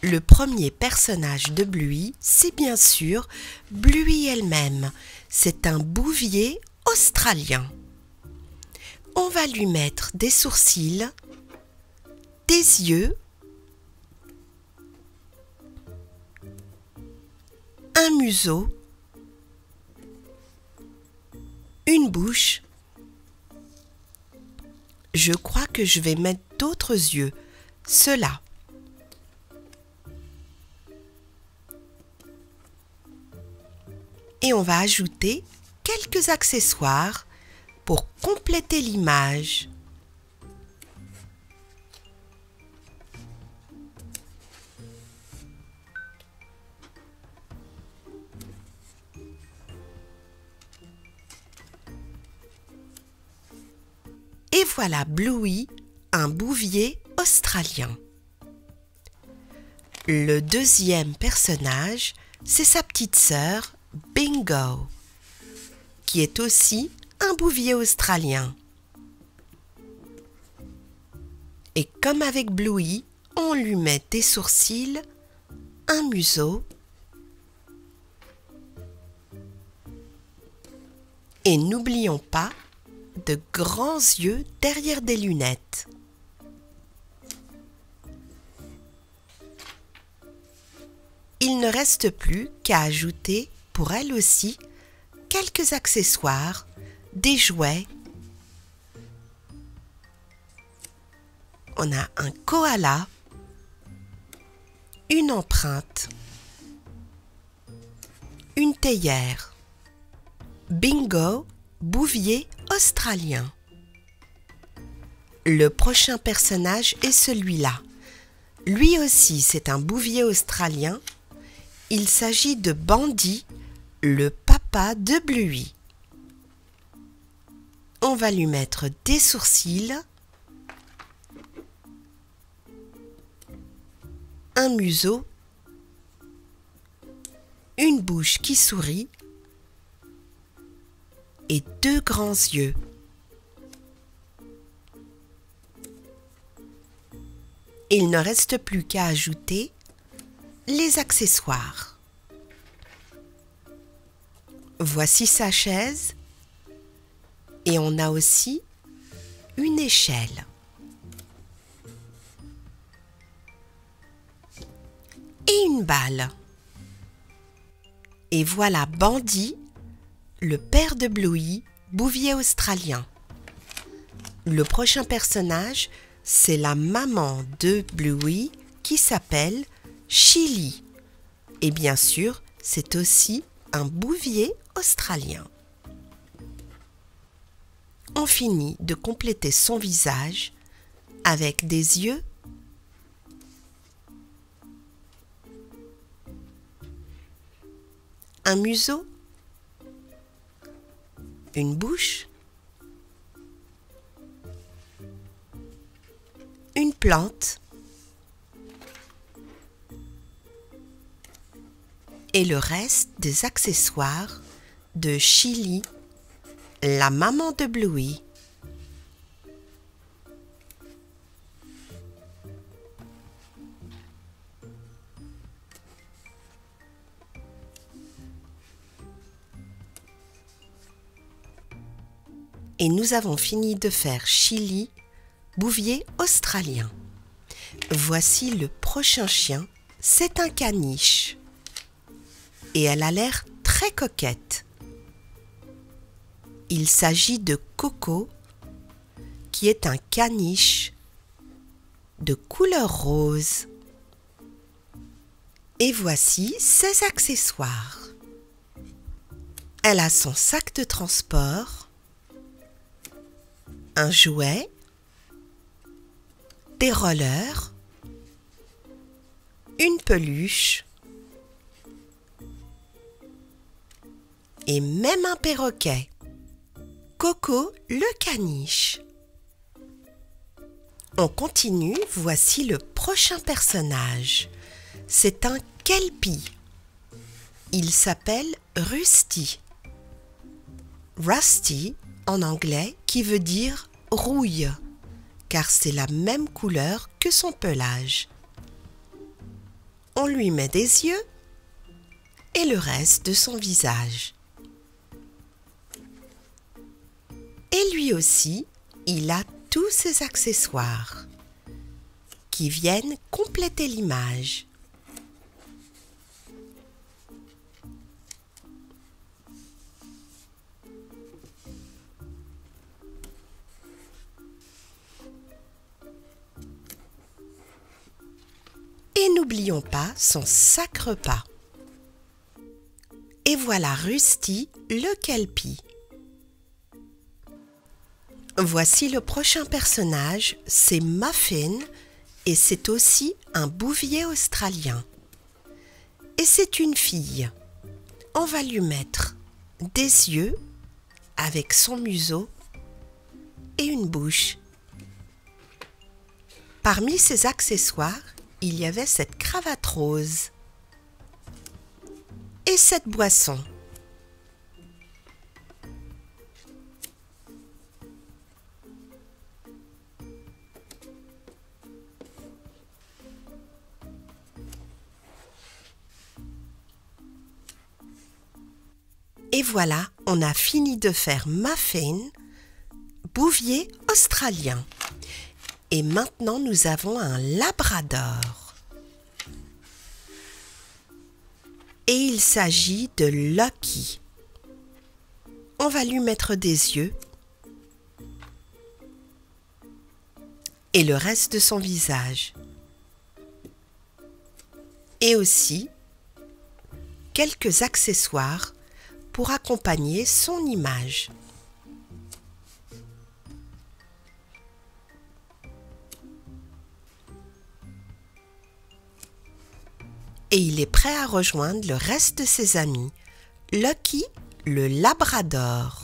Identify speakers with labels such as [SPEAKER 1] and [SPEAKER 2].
[SPEAKER 1] Le premier personnage de Bluey, c'est bien sûr Bluey elle-même. C'est un bouvier australien. On va lui mettre des sourcils, des yeux, un museau, une bouche. Je crois que je vais mettre d'autres yeux, ceux-là. Et on va ajouter quelques accessoires pour compléter l'image. Et voilà Bluey, un bouvier australien. Le deuxième personnage, c'est sa petite sœur, Bingo, qui est aussi un bouvier australien. Et comme avec Bluey, on lui met des sourcils, un museau et n'oublions pas de grands yeux derrière des lunettes. Il ne reste plus qu'à ajouter pour elle aussi quelques accessoires, des jouets. On a un koala, une empreinte, une théière. Bingo, bouvier australien. Le prochain personnage est celui-là. Lui aussi, c'est un bouvier australien. Il s'agit de Bandy, le papa de Bluey. On va lui mettre des sourcils, un museau, une bouche qui sourit et deux grands yeux. Il ne reste plus qu'à ajouter les accessoires. Voici sa chaise et on a aussi une échelle. Et une balle. Et voilà Bandy, le père de Bluey, bouvier australien. Le prochain personnage, c'est la maman de Bluey qui s'appelle Chili. Et bien sûr, c'est aussi un bouvier australien. On finit de compléter son visage avec des yeux, un museau, une bouche, une plante et le reste des accessoires de Chili, la maman de Bluey. Et nous avons fini de faire Chili, bouvier australien. Voici le prochain chien, c'est un caniche. Et elle a l'air très coquette. Il s'agit de Coco, qui est un caniche de couleur rose. Et voici ses accessoires. Elle a son sac de transport, un jouet, des rollers, une peluche et même un perroquet. Coco le caniche. On continue, voici le prochain personnage. C'est un kelpie. Il s'appelle Rusty. Rusty en anglais qui veut dire rouille, car c'est la même couleur que son pelage. on lui met des yeux et le reste de son visage. Et lui aussi, il a tous ses accessoires qui viennent compléter l'image. Et n'oublions pas son sac repas. Et voilà Rusty le kelpie. Voici le prochain personnage, c'est Muffin et c'est aussi un bouvier australien. Et c'est une fille. On va lui mettre des yeux avec son museau et une bouche. Parmi ses accessoires, il y avait cette cravate rose et cette boisson. Et voilà, on a fini de faire Muffin, bouvier australien. Et maintenant, nous avons un labrador. Et il s'agit de Lucky. On va lui mettre des yeux et le reste de son visage. Et aussi quelques accessoires pour accompagner son image. Et il est prêt à rejoindre le reste de ses amis, Lucky le labrador.